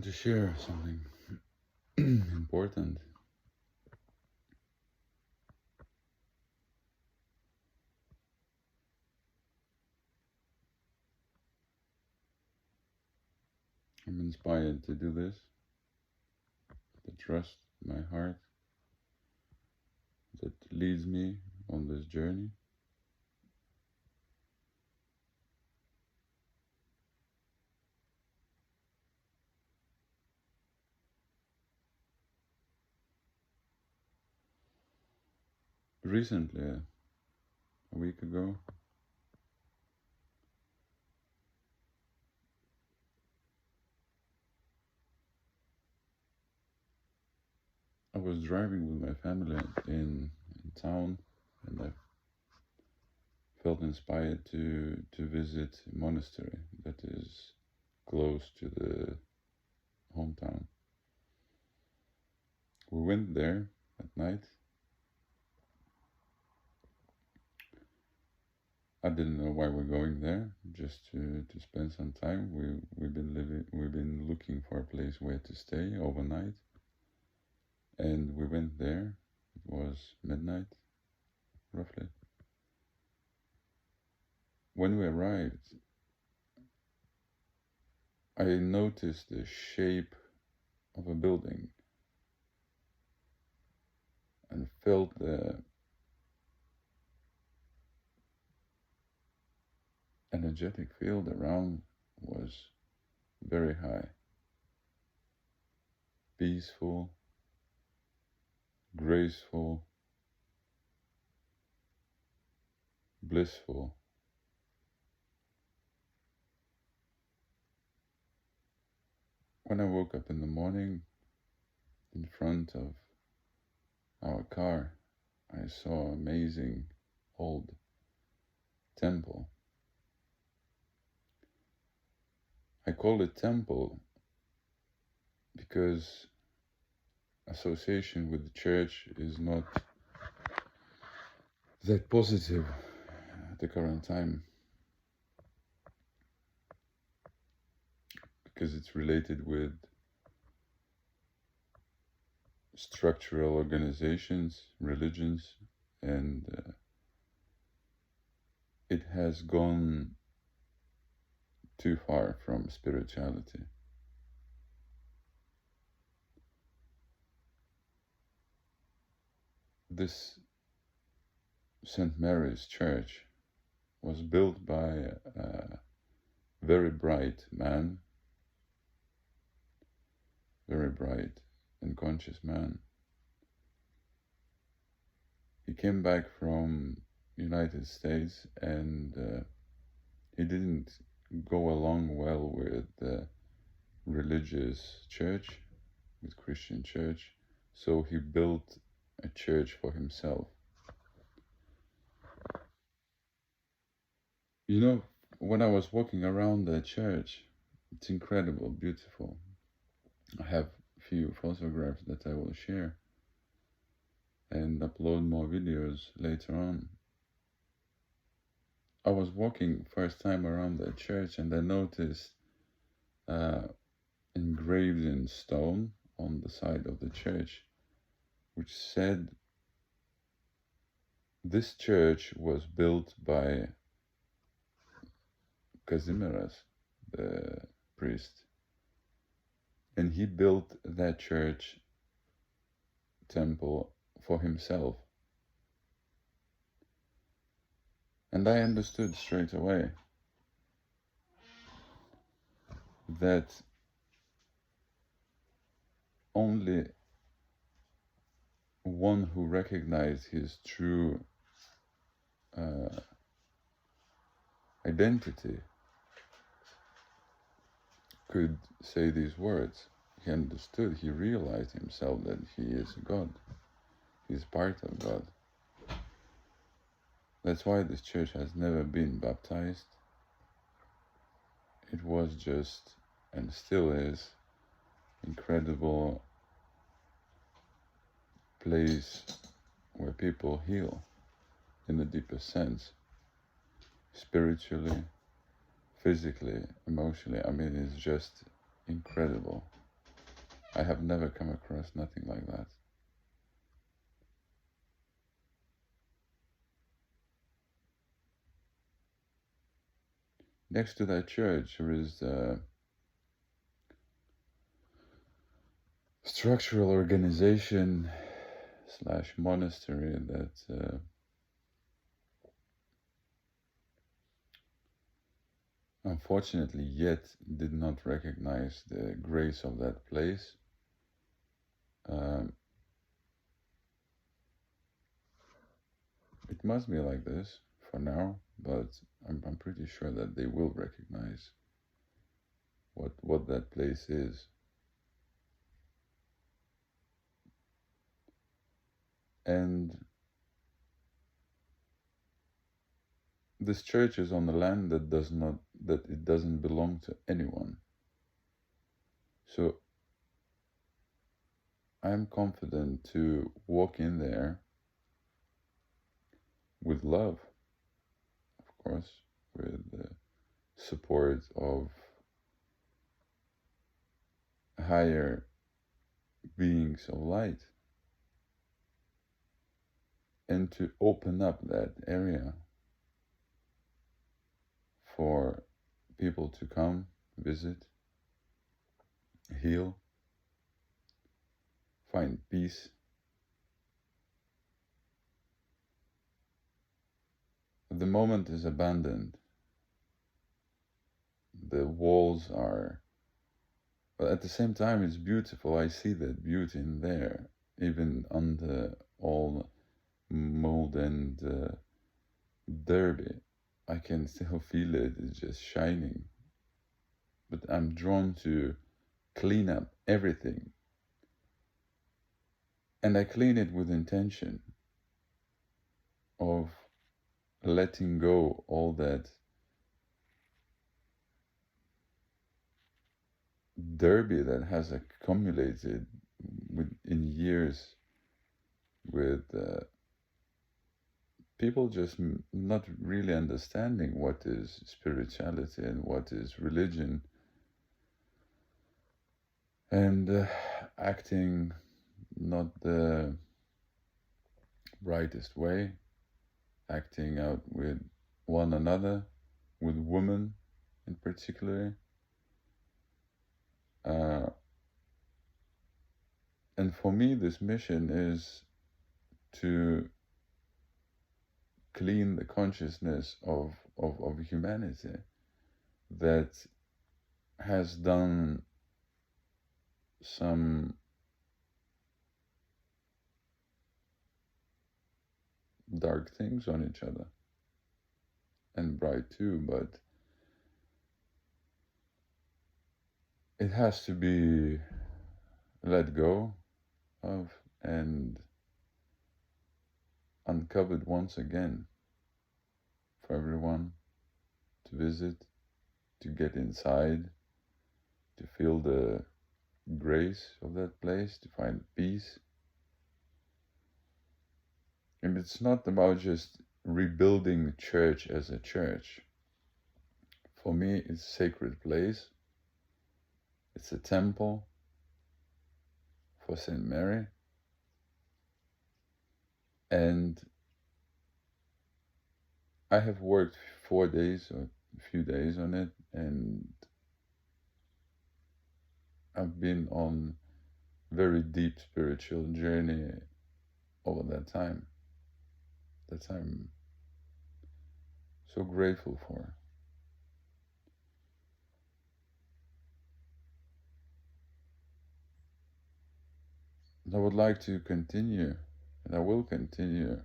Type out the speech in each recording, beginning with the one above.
want to share something important. I'm inspired to do this, the trust my heart that leads me on this journey. Recently, a week ago, I was driving with my family in town, and I felt inspired to visit a monastery that is close to the hometown. We went there at night. I didn't know why we're going there, just to spend some time. We've been looking for a place where to stay overnight, and we went there. It was midnight, roughly. When we arrived, I noticed the shape of a building and felt the energetic field around was very high, peaceful, graceful, blissful. When I woke up in the morning, in front of our car, I saw an amazing old temple. I call it temple because association with the church is not that positive at the current time, because it's related with structural organizations, religions, and it has gone too far from spirituality. This St. Mary's Church was built by a very bright man, very bright and conscious man. He came back from United States, and he didn't go along well with the religious church, with Christian church, so he built a church for himself. You know, when I was walking around the church, it's incredible, beautiful. I have a few photographs that I will share and upload more videos later on. I was walking first time around the church, and I noticed engraved in stone on the side of the church, which said this church was built by Kazimieras, the priest, and he built that church temple for himself. And I understood straight away that only one who recognized his true identity could say these words. He understood, he realized himself that he is God. He's part of God. That's why this church has never been baptized. It was just, and still is, incredible place where people heal in the deepest sense, spiritually, physically, emotionally. I mean, it's just incredible. I have never come across nothing like that. Next to that church, there is a structural organization slash monastery that unfortunately yet did not recognize the grace of that place. Um, it must be like this for now, but I'm pretty sure that they will recognize what that place is. And this church is on the land that it doesn't belong to anyone. So I'm confident to walk in there with love, of course, with the support of higher beings of light, and to open up that area for people to come, visit, heal, find peace. The moment is abandoned. The walls are, but at the same time, it's beautiful. I see that beauty in there, even under all mold and dirty. I can still feel it. It's just shining. But I'm drawn to clean up everything. And I clean it with intention of letting go all that derby that has accumulated in years with people just not really understanding what is spirituality and what is religion, and acting not the brightest way, acting out with one another, with women in particular. And for me, this mission is to clean the consciousness of humanity that has done some dark things on each other, and bright too, but it has to be let go of and uncovered once again for everyone to visit, to get inside, to feel the grace of that place, to find peace. And it's not about just rebuilding the church as a church. For me, it's a sacred place. It's a temple for Saint Mary. And I have worked 4 days or a few days on it, and I've been on very deep spiritual journey over that time. That I'm so grateful for. And I would like to continue, and I will continue on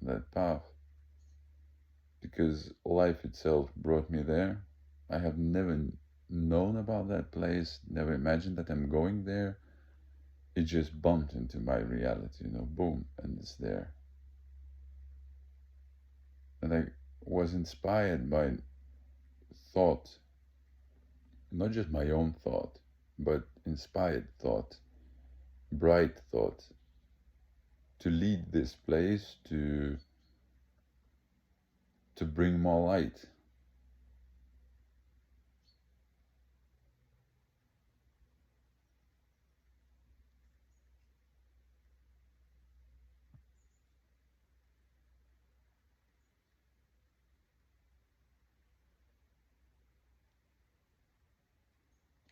that path, because life itself brought me there. I have never known about that place, never imagined that I'm going there. It just bumped into my reality, boom, and it's there. And I was inspired by thought, not just my own thought, but inspired thought, bright thought, to lead this place, to bring more light.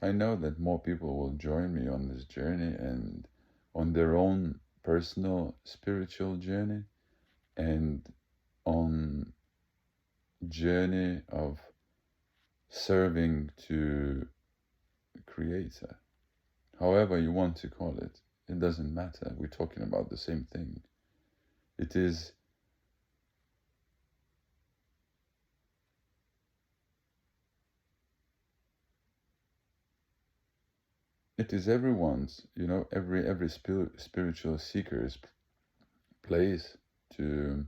I know that more people will join me on this journey and on their own personal spiritual journey and on journey of serving to the creator. However you want to call it, it doesn't matter. We're talking about the same thing. It is everyone's, every spiritual seeker's place to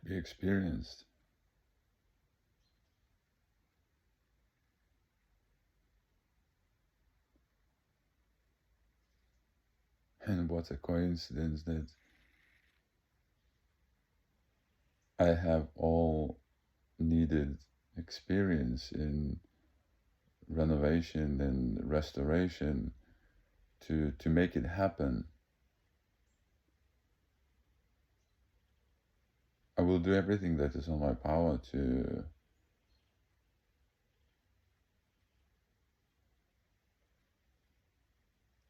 be experienced. And what a coincidence that I have all needed experience in renovation and restoration to make it happen. I will do everything that is on my power to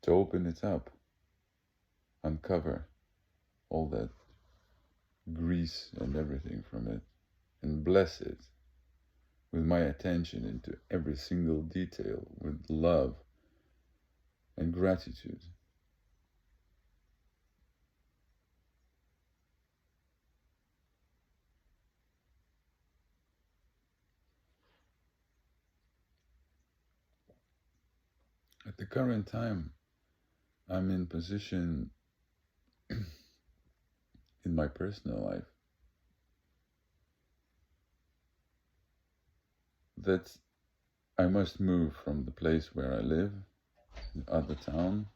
open it up, uncover all that grease and everything from it, and bless it with my attention into every single detail with love and gratitude. At the current time, I'm in position in my personal life that I must move from the place where I live, the other town,